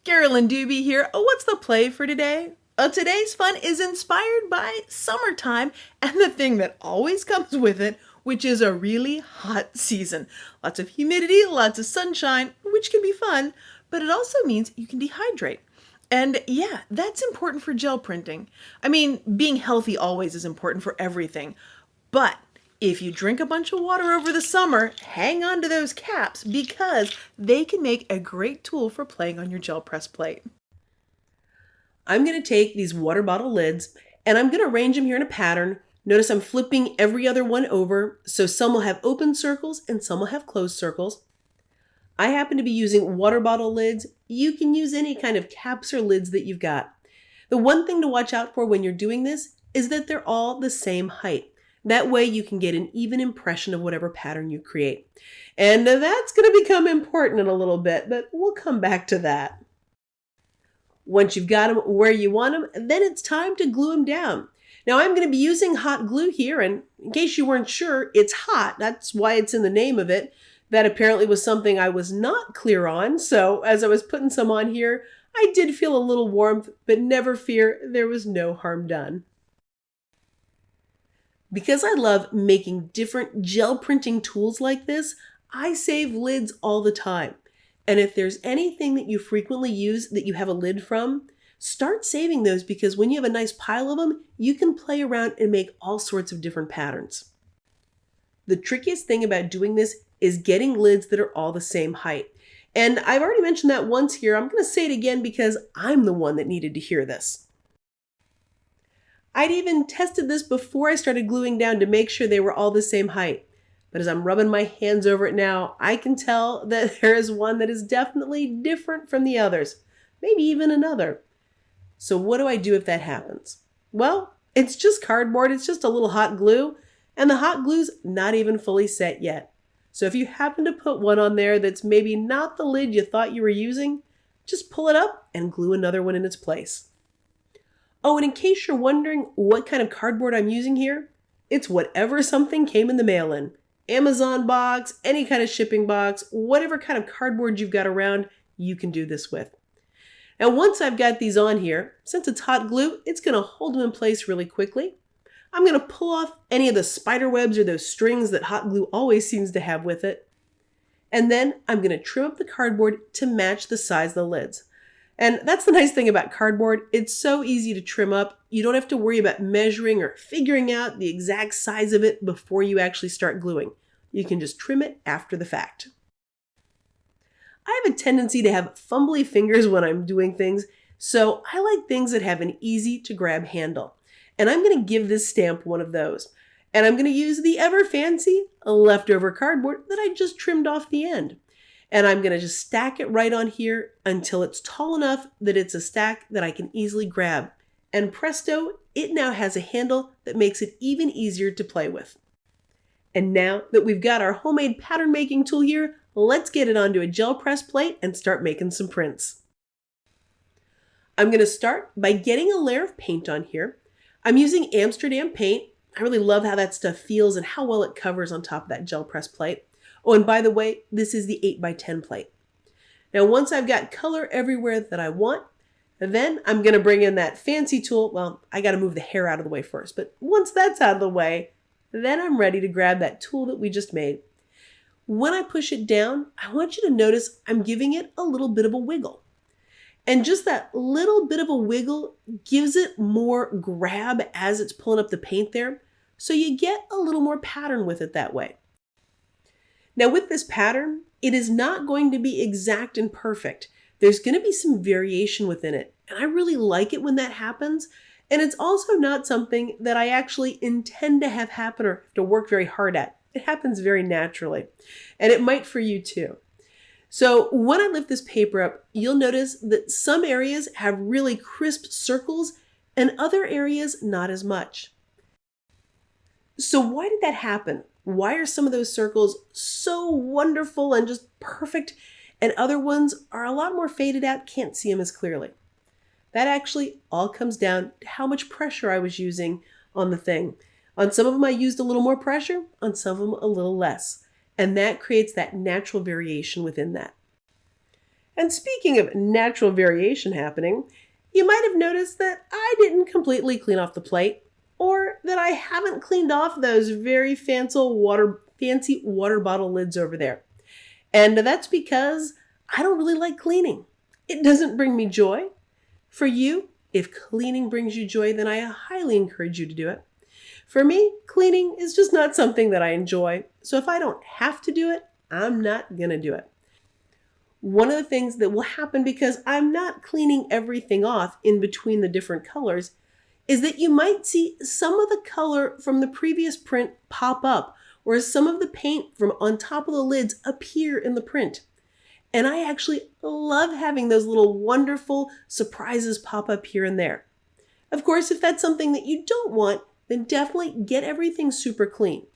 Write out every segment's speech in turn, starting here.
Carolyn Doobie here. Oh, what's the play for today? Today's fun is inspired by summertime and the thing that always comes with it, which is a really hot season. Lots of humidity, lots of sunshine, which can be fun, but it also means you can dehydrate. And yeah, that's important for gel printing. I mean, being healthy always is important for everything. But if you drink a bunch of water over the summer, hang on to those caps because they can make a great tool for playing on your gel press plate. I'm going to take these water bottle lids and I'm going to arrange them here in a pattern. Notice I'm flipping every other one over, so some will have open circles and some will have closed circles. I happen to be using water bottle lids. You can use any kind of caps or lids that you've got. The one thing to watch out for when you're doing this is that they're all the same height. That way you can get an even impression of whatever pattern you create. And that's going to become important in a little bit, but we'll come back to that. Once you've got them where you want them, then it's time to glue them down. Now I'm going to be using hot glue here, and in case you weren't sure, it's hot. That's why it's in the name of it. That apparently was something I was not clear on, so as I was putting some on here, I did feel a little warmth, but never fear, there was no harm done. Because I love making different gel printing tools like this, I save lids all the time. And if there's anything that you frequently use that you have a lid from, start saving those because when you have a nice pile of them, you can play around and make all sorts of different patterns. The trickiest thing about doing this is getting lids that are all the same height. And I've already mentioned that once here. I'm going to say it again because I'm the one that needed to hear this. I'd even tested this before I started gluing down to make sure they were all the same height. But as I'm rubbing my hands over it now, I can tell that there is one that is definitely different from the others, maybe even another. So what do I do if that happens? Well, it's just cardboard, it's just a little hot glue, and the hot glue's not even fully set yet. So if you happen to put one on there that's maybe not the lid you thought you were using, just pull it up and glue another one in its place. Oh, and in case you're wondering what kind of cardboard I'm using here, it's whatever something came in the mail in. Amazon box, any kind of shipping box, whatever kind of cardboard you've got around, you can do this with. Now once I've got these on here, since it's hot glue, it's going to hold them in place really quickly. I'm going to pull off any of the spider webs or those strings that hot glue always seems to have with it. And then I'm going to trim up the cardboard to match the size of the lids. And that's the nice thing about cardboard. It's so easy to trim up. You don't have to worry about measuring or figuring out the exact size of it before you actually start gluing. You can just trim it after the fact. I have a tendency to have fumbly fingers when I'm doing things, so I like things that have an easy to grab handle. And I'm going to give this stamp one of those. And I'm going to use the ever fancy leftover cardboard that I just trimmed off the end. And I'm going to just stack it right on here until it's tall enough that it's a stack that I can easily grab. And presto, it now has a handle that makes it even easier to play with. And now that we've got our homemade pattern making tool here, let's get it onto a gel press plate and start making some prints. I'm going to start by getting a layer of paint on here. I'm using Amsterdam paint. I really love how that stuff feels and how well it covers on top of that gel press plate. Oh, and by the way, this is the 8x10 plate. Now, once I've got color everywhere that I want, then I'm going to bring in that fancy tool. Well, I got to move the hair out of the way first, but once that's out of the way, then I'm ready to grab that tool that we just made. When I push it down, I want you to notice I'm giving it a little bit of a wiggle. And just that little bit of a wiggle gives it more grab as it's pulling up the paint there. So you get a little more pattern with it that way. Now with this pattern, it is not going to be exact and perfect. There's going to be some variation within it. And I really like it when that happens. And it's also not something that I actually intend to have happen or to work very hard at. It happens very naturally. And it might for you too. So when I lift this paper up, you'll notice that some areas have really crisp circles and other areas not as much. So why did that happen? Why are some of those circles so wonderful and just perfect and other ones are a lot more faded out, can't see them as clearly? That actually all comes down to how much pressure I was using on the thing. On some of them I used a little more pressure, on some of them a little less. And that creates that natural variation within that. And speaking of natural variation happening, you might have noticed that I didn't completely clean off the plate, or that I haven't cleaned off those very fancy water bottle lids over there. And that's because I don't really like cleaning. It doesn't bring me joy. For you, if cleaning brings you joy, then I highly encourage you to do it. For me, cleaning is just not something that I enjoy. So if I don't have to do it, I'm not going to do it. One of the things that will happen because I'm not cleaning everything off in between the different colors is that you might see some of the color from the previous print pop up, or some of the paint from on top of the lids appear in the print. And I actually love having those little wonderful surprises pop up here and there. Of course, if that's something that you don't want, then definitely get everything super clean.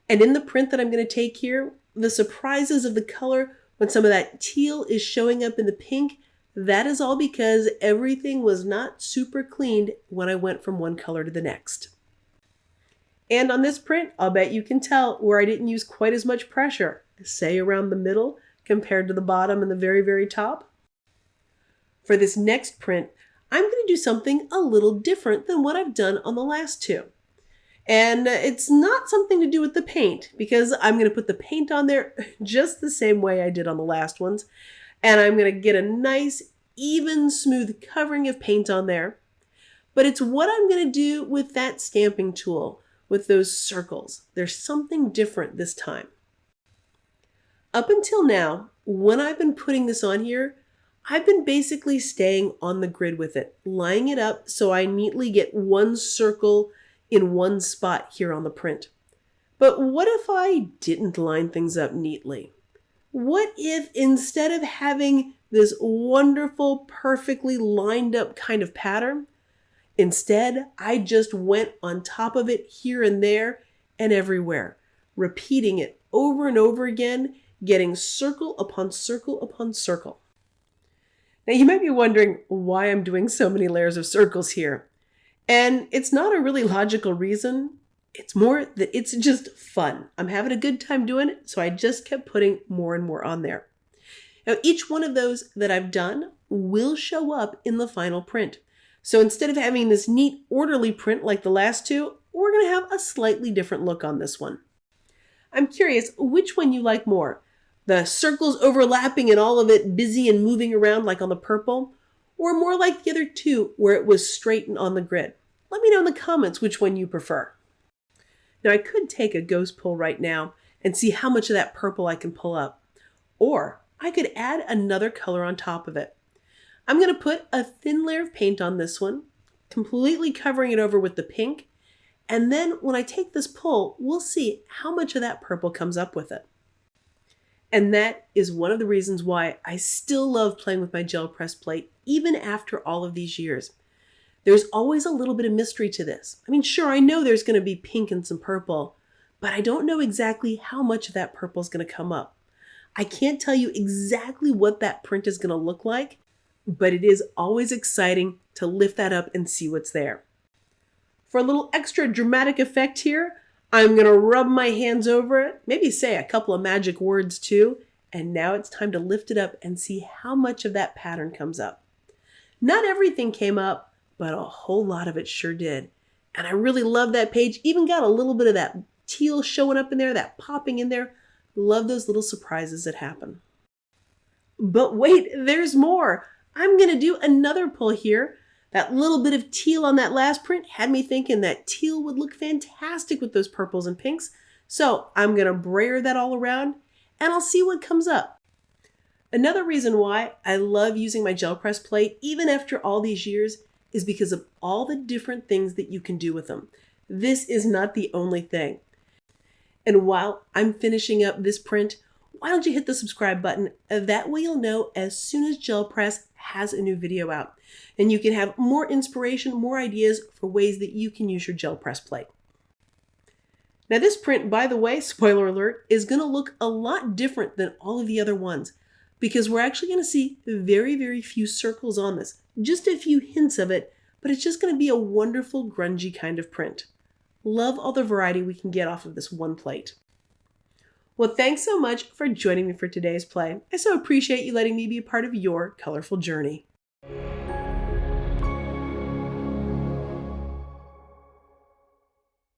And in the print that I'm going to take here, the surprises of the color, when some of that teal is showing up in the pink, that is all because everything was not super cleaned when I went from one color to the next. And on this print, I'll bet you can tell where I didn't use quite as much pressure, say around the middle compared to the bottom and the very, very top. For this next print, I'm going to do something a little different than what I've done on the last two. And it's not something to do with the paint, because I'm going to put the paint on there just the same way I did on the last ones. And I'm going to get a nice, even, smooth covering of paint on there. But it's what I'm going to do with that stamping tool, with those circles. There's something different this time. Up until now, when I've been putting this on here, I've been basically staying on the grid with it, lining it up so I neatly get one circle in one spot here on the print. But what if I didn't line things up neatly? What if instead of having this wonderful, perfectly lined up kind of pattern, instead I just went on top of it here and there and everywhere, repeating it over and over again, getting circle upon circle upon circle. Now you might be wondering why I'm doing so many layers of circles here. And it's not a really logical reason. It's more that it's just fun. I'm having a good time doing it, so I just kept putting more and more on there. Now each one of those that I've done will show up in the final print. So instead of having this neat, orderly print like the last two, we're going to have a slightly different look on this one. I'm curious which one you like more. The circles overlapping and all of it busy and moving around like on the purple, or more like the other two where it was straight and on the grid. Let me know in the comments which one you prefer. Now I could take a ghost pull right now and see how much of that purple I can pull up, or I could add another color on top of it. I'm going to put a thin layer of paint on this one, completely covering it over with the pink, and then when I take this pull, we'll see how much of that purple comes up with it. And that is one of the reasons why I still love playing with my gel press plate, even after all of these years. There's always a little bit of mystery to this. I mean, sure, I know there's going to be pink and some purple, but I don't know exactly how much of that purple is going to come up. I can't tell you exactly what that print is going to look like, but it is always exciting to lift that up and see what's there. For a little extra dramatic effect here, I'm going to rub my hands over it, maybe say a couple of magic words too, and now it's time to lift it up and see how much of that pattern comes up. Not everything came up, but a whole lot of it sure did. And I really love that page. Even got a little bit of that teal showing up in there, that popping in there. Love those little surprises that happen. But wait, there's more. I'm going to do another pull here. That little bit of teal on that last print had me thinking that teal would look fantastic with those purples and pinks. So I'm going to brayer that all around and I'll see what comes up. Another reason why I love using my gel press plate, even after all these years, is because of all the different things that you can do with them. This is not the only thing. And while I'm finishing up this print, why don't you hit the subscribe button? That way you'll know as soon as Gel Press has a new video out. And you can have more inspiration, more ideas for ways that you can use your gel press plate. Now this print, by the way, spoiler alert, is going to look a lot different than all of the other ones because we're actually going to see very, very few circles on this. Just a few hints of it, but it's just going to be a wonderful grungy kind of print. Love all the variety we can get off of this one plate. Well, thanks so much for joining me for today's play. I so appreciate you letting me be a part of your colorful journey.